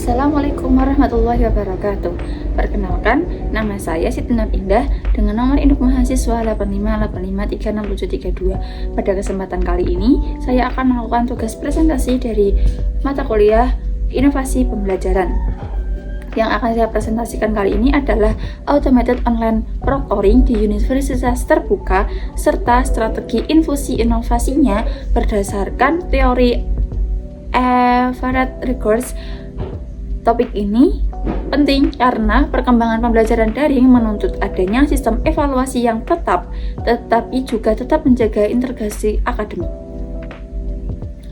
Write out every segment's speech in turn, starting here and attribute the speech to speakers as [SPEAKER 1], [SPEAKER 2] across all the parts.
[SPEAKER 1] Assalamualaikum warahmatullahi wabarakatuh. Perkenalkan, nama saya Siti Nur Indah dengan nomor induk mahasiswa 858536732. Pada kesempatan kali ini, saya akan melakukan tugas presentasi dari mata kuliah Inovasi Pembelajaran. Yang akan saya presentasikan kali ini adalah Automated Online Proctoring di Universitas Terbuka serta strategi infusi inovasinya berdasarkan teori Everett Rogers. Topik ini penting karena perkembangan pembelajaran daring menuntut adanya sistem evaluasi yang tetapi juga tetap menjaga integrasi akademik.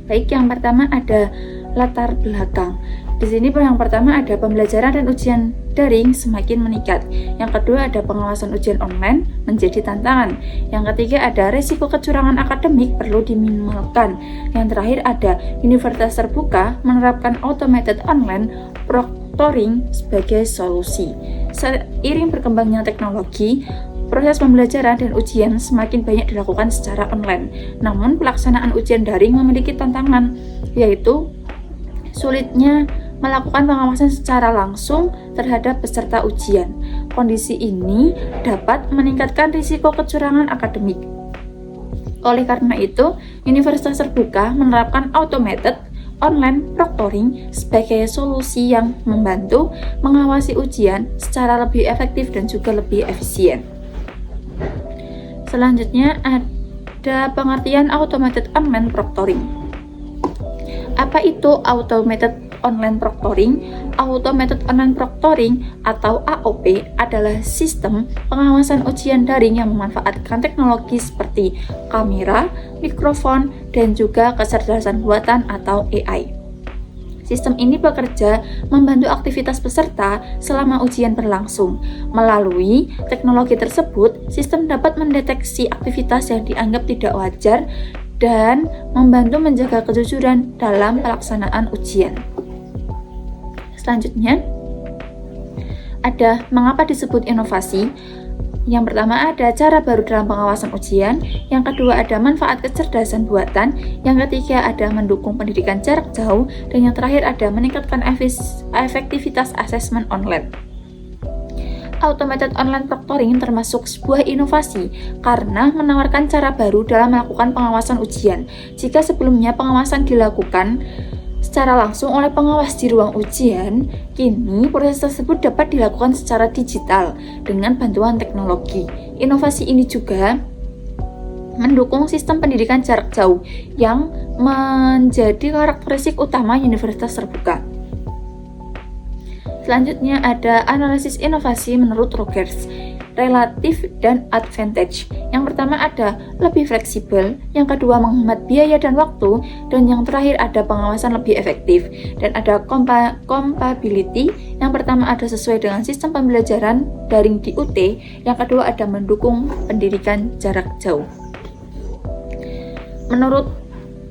[SPEAKER 1] Baik, yang pertama ada latar belakang. Di sini yang pertama ada pembelajaran dan ujian daring semakin meningkat. Yang kedua ada pengawasan ujian online menjadi tantangan. Yang ketiga ada risiko kecurangan akademik perlu diminimalkan. Yang terakhir ada Universitas Terbuka menerapkan automated online proctoring sebagai solusi. Seiring berkembangnya teknologi, proses pembelajaran dan ujian semakin banyak dilakukan secara online. Namun pelaksanaan ujian daring memiliki tantangan, yaitu sulitnya melakukan pengawasan secara langsung terhadap peserta ujian. Kondisi ini dapat meningkatkan risiko kecurangan akademik. Oleh karena itu, Universitas Terbuka menerapkan automated online proctoring sebagai solusi yang membantu mengawasi ujian secara lebih efektif dan juga lebih efisien. Selanjutnya ada pengertian automated online proctoring. Apa itu automated online proctoring? Automated online proctoring atau AOP adalah sistem pengawasan ujian daring yang memanfaatkan teknologi seperti kamera, mikrofon, dan juga kecerdasan buatan atau AI. Sistem ini bekerja membantu aktivitas peserta selama ujian berlangsung. Melalui teknologi tersebut, sistem dapat mendeteksi aktivitas yang dianggap tidak wajar dan membantu menjaga kejujuran dalam pelaksanaan ujian. Selanjutnya, ada mengapa disebut inovasi. Yang pertama ada cara baru dalam pengawasan ujian, yang kedua ada manfaat kecerdasan buatan, yang ketiga ada mendukung pendidikan jarak jauh, dan yang terakhir ada meningkatkan efektivitas asesmen online. Automated online proctoring termasuk sebuah inovasi karena menawarkan cara baru dalam melakukan pengawasan ujian. Jika sebelumnya pengawasan dilakukan secara langsung oleh pengawas di ruang ujian, kini proses tersebut dapat dilakukan secara digital dengan bantuan teknologi. Inovasi ini juga mendukung sistem pendidikan jarak jauh yang menjadi karakteristik utama Universitas Terbuka. Selanjutnya ada analisis inovasi menurut Rogers, relatif dan advantage. Yang pertama ada lebih fleksibel, yang kedua menghemat biaya dan waktu, dan yang terakhir ada pengawasan lebih efektif. Dan ada compatibility, yang pertama ada sesuai dengan sistem pembelajaran daring di UT, yang kedua ada mendukung pendidikan jarak jauh. Menurut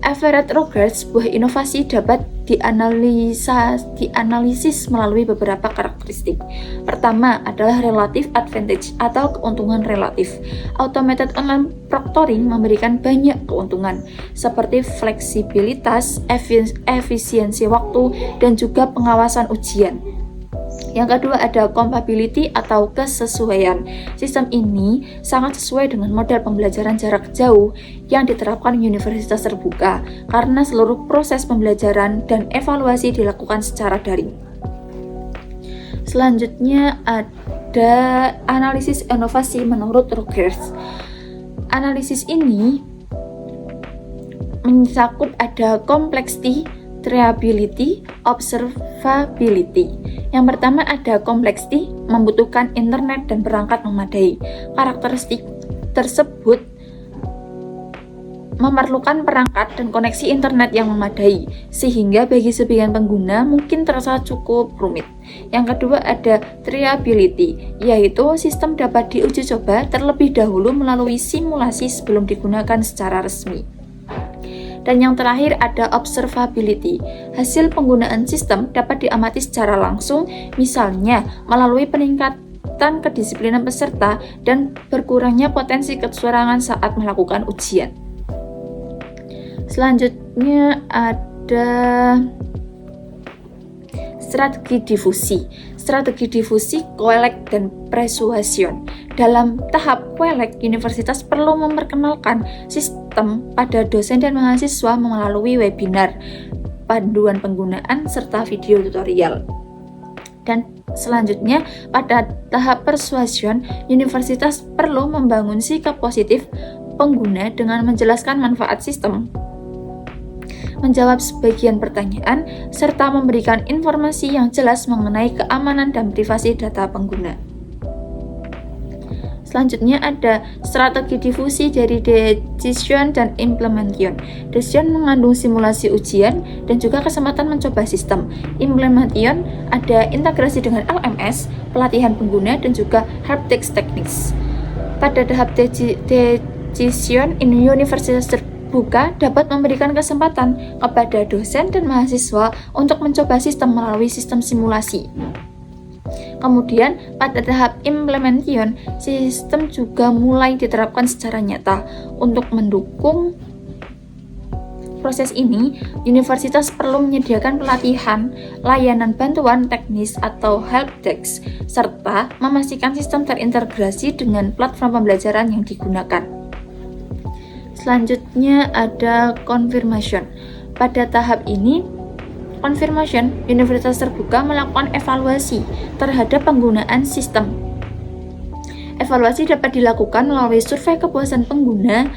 [SPEAKER 1] Everett Rogers, sebuah inovasi dapat dianalisis melalui beberapa karakteristik. Pertama adalah relative advantage atau keuntungan relatif. Automated online proctoring memberikan banyak keuntungan seperti fleksibilitas, efisiensi waktu, dan juga pengawasan ujian. Yang kedua ada compatibility atau kesesuaian. Sistem ini sangat sesuai dengan model pembelajaran jarak jauh yang diterapkan Universitas Terbuka karena seluruh proses pembelajaran dan evaluasi dilakukan secara daring. Selanjutnya ada analisis inovasi menurut Rogers. Analisis ini mencakup ada complexity, reliability, observability. Yang pertama ada complexity, membutuhkan internet dan perangkat memadai. Karakteristik tersebut memerlukan perangkat dan koneksi internet yang memadai, sehingga bagi sebagian pengguna mungkin terasa cukup rumit. Yang kedua ada reliability, yaitu sistem dapat diuji coba terlebih dahulu melalui simulasi sebelum digunakan secara resmi. Dan yang terakhir ada observability. Hasil penggunaan sistem dapat diamati secara langsung, misalnya melalui peningkatan kedisiplinan peserta dan berkurangnya potensi kecurangan saat melakukan ujian. Selanjutnya ada strategi difusi. Strategi difusi, koelek, dan persuasion. Dalam tahap koelek, universitas perlu memperkenalkan sistem pada dosen dan mahasiswa melalui webinar, panduan penggunaan, serta video tutorial. Dan selanjutnya, pada tahap persuasion, universitas perlu membangun sikap positif pengguna dengan menjelaskan manfaat sistem, menjawab sebagian pertanyaan, serta memberikan informasi yang jelas mengenai keamanan dan privasi data pengguna. Selanjutnya ada strategi difusi dari decision dan implementation. Decision mengandung simulasi ujian dan juga kesempatan mencoba sistem. Implementation ada integrasi dengan LMS, pelatihan pengguna, dan juga helpdesk techniques. Pada tahap decision, universitas terbuka dapat memberikan kesempatan kepada dosen dan mahasiswa untuk mencoba sistem melalui sistem simulasi. Kemudian, pada tahap implementation, sistem juga mulai diterapkan secara nyata. Untuk mendukung proses ini, universitas perlu menyediakan pelatihan, layanan bantuan teknis atau helpdesk, serta memastikan sistem terintegrasi dengan platform pembelajaran yang digunakan. Selanjutnya ada confirmation. Pada tahap ini, confirmation, universitas terbuka melakukan evaluasi terhadap penggunaan sistem. Evaluasi dapat dilakukan melalui survei kepuasan pengguna,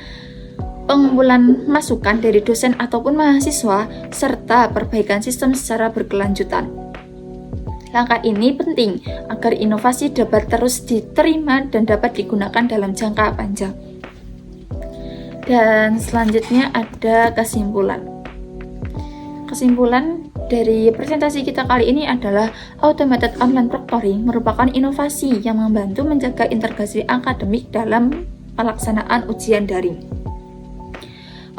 [SPEAKER 1] pengumpulan masukan dari dosen ataupun mahasiswa, serta perbaikan sistem secara berkelanjutan. Langkah ini penting agar inovasi dapat terus diterima dan dapat digunakan dalam jangka panjang. Dan selanjutnya ada kesimpulan. Kesimpulan dari presentasi kita kali ini adalah automated online proctoring merupakan inovasi yang membantu menjaga integrasi akademik dalam pelaksanaan ujian daring.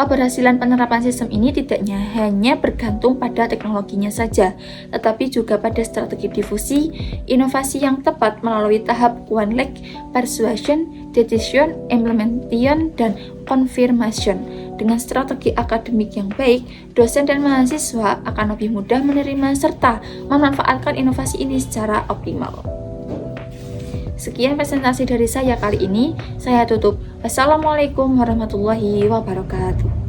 [SPEAKER 1] Keberhasilan penerapan sistem ini tidak hanya bergantung pada teknologinya saja, tetapi juga pada strategi difusi, inovasi yang tepat melalui tahap koelek, persuasion, decision, implementation, dan confirmation. Dengan strategi akademik yang baik, dosen dan mahasiswa akan lebih mudah menerima serta memanfaatkan inovasi ini secara optimal. Sekian presentasi dari saya kali ini, saya tutup. Wassalamualaikum warahmatullahi wabarakatuh.